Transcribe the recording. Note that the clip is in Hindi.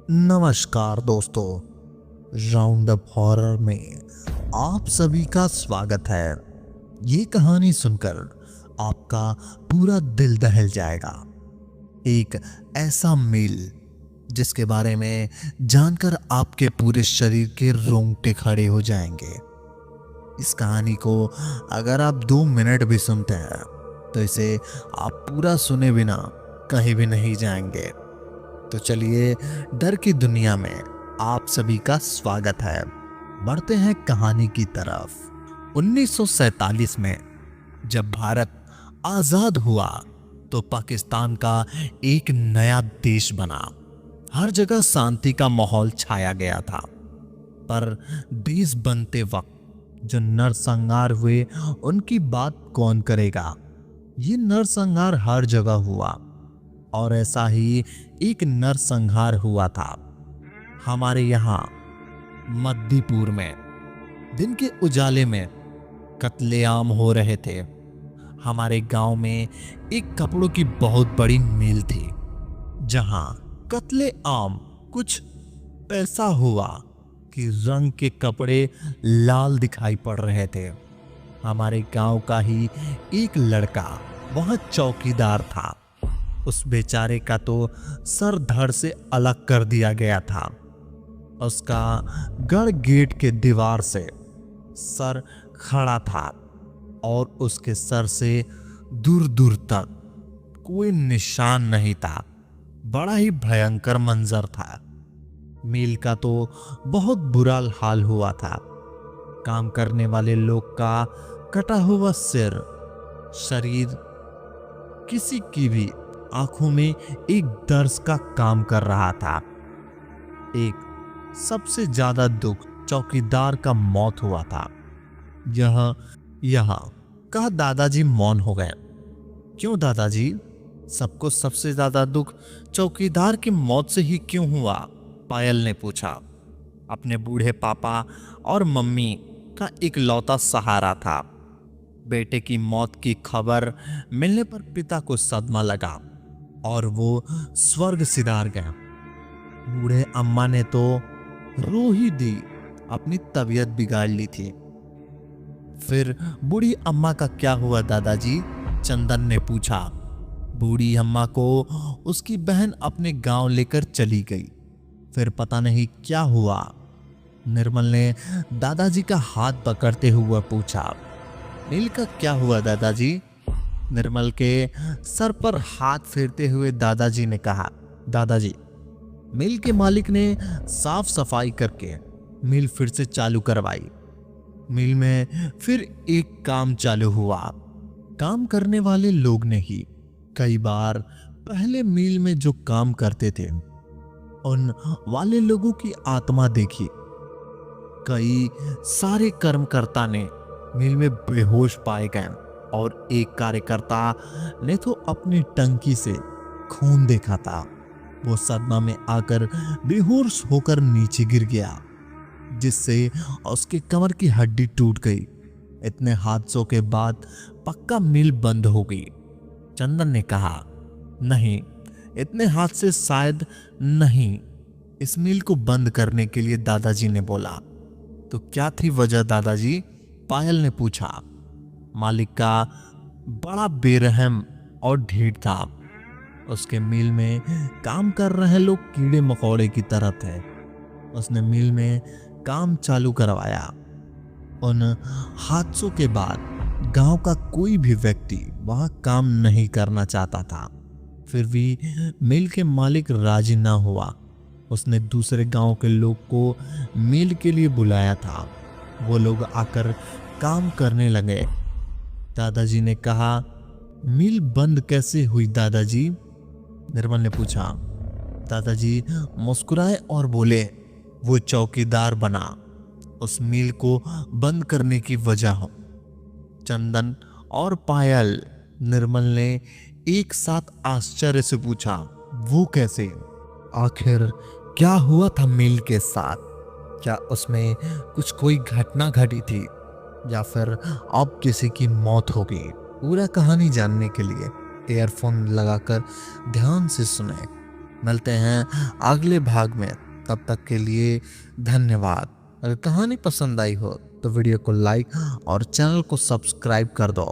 नमस्कार दोस्तों, राउंड अप हॉरर में आप सभी का स्वागत है। ये कहानी सुनकर आपका पूरा दिल दहल जाएगा। एक ऐसा मील जिसके बारे में जानकर आपके पूरे शरीर के रोंगटे खड़े हो जाएंगे। इस कहानी को अगर आप 2 मिनट भी सुनते हैं तो इसे आप पूरा सुने बिना कहीं भी नहीं जाएंगे। तो चलिए, डर की दुनिया में आप सभी का स्वागत है। बढ़ते हैं कहानी की तरफ। 1947 में जब भारत आजाद हुआ तो पाकिस्तान का एक नया देश बना। हर जगह शांति का माहौल छाया गया था। पर देश बनते वक्त जो नरसंहार हुए उनकी बात कौन करेगा। ये नरसंहार हर जगह हुआ और ऐसा ही एक नरसंहार हुआ था हमारे यहाँ मध्यपुर में। दिन के उजाले में कत्लेआम हो रहे थे। हमारे गांव में एक कपड़ों की बहुत बड़ी मिल थी जहां कत्लेआम कुछ ऐसा हुआ कि रंग के कपड़े लाल दिखाई पड़ रहे थे। हमारे गांव का ही एक लड़का वहां चौकीदार था। उस बेचारे का तो सर धड़ से अलग कर दिया गया था। उसका गढ़ गेट के दीवार से सर खड़ा था और उसके सर से दूर दूर तक कोई निशान नहीं था। बड़ा ही भयंकर मंजर था। मील का तो बहुत बुरा हाल हुआ था। काम करने वाले लोग का कटा हुआ सिर, शरीर, किसी की भी आंखों में एक दर्द का काम कर रहा था। एक सबसे ज्यादा दुख चौकीदार का मौत हुआ था। यह कहा दादाजी मौन हो गए। क्यों दादाजी, सबको सबसे ज्यादा दुख चौकीदार की मौत से ही क्यों हुआ? पायल ने पूछा। अपने बूढ़े पापा और मम्मी का इकलौता सहारा था। बेटे की मौत की खबर मिलने पर पिता को सदमा लगा और वो स्वर्ग सिधार गया। बूढ़े अम्मा ने तो रो ही दी, अपनी तबीयत बिगाड़ ली थी। फिर बूढ़ी अम्मा का क्या हुआ दादाजी? चंदन ने पूछा। बूढ़ी अम्मा को उसकी बहन अपने गांव लेकर चली गई। फिर पता नहीं क्या हुआ। निर्मल ने दादाजी का हाथ पकड़ते हुए पूछा। नील का क्या हुआ दादाजी? निर्मल के सर पर हाथ फेरते हुए दादाजी ने कहा। दादाजी, मिल के मालिक ने साफ सफाई करके मिल फिर से चालू करवाई। मिल में फिर एक काम चालू हुआ। काम करने वाले लोग ने ही कई बार पहले मिल में जो काम करते थे उन वाले लोगों की आत्मा देखी। कई सारे कर्मकर्ता ने मिल में बेहोश पाए गए और एक कार्यकर्ता ने तो अपनी टंकी से खून देखा था। वो सदमा में आकर बेहोश होकर नीचे गिर गया, जिससे उसके कमर की हड्डी टूट गई। इतने हादसों के बाद पक्का मिल बंद हो गई। चंदन ने कहा। नहीं, इतने हादसे शायद नहीं। इस मिल को बंद करने के लिए दादाजी ने बोला। तो क्या थी वजह दादाजी? पायल ने पूछा। मालिक का बड़ा बेरहम और ढीठ था। उसके मिल में काम कर रहे लोग कीड़े मकोड़े की तरह थे। उसने मिल में काम चालू करवाया। उन हादसों के बाद गांव का कोई भी व्यक्ति वहां काम नहीं करना चाहता था। फिर भी मिल के मालिक राजी ना हुआ। उसने दूसरे गांव के लोग को मिल के लिए बुलाया था। वो लोग आकर काम करने लगे। दादाजी ने कहा। मिल बंद कैसे हुई दादाजी? निर्मल ने पूछा। दादाजी मुस्कुराए और बोले, वो चौकीदार बना। उस मिल को बंद करने की वजह हो। चंदन और पायल, निर्मल ने एक साथ आश्चर्य से पूछा। वो कैसे? आखिर क्या हुआ था मिल के साथ? क्या उसमें कुछ कोई घटना घटी थी या फिर अब किसी की मौत हो गई? पूरा कहानी जानने के लिए ईयरफोन लगाकर ध्यान से सुने। मिलते हैं अगले भाग में, तब तक के लिए धन्यवाद। अगर कहानी पसंद आई हो तो वीडियो को लाइक और चैनल को सब्सक्राइब कर दो।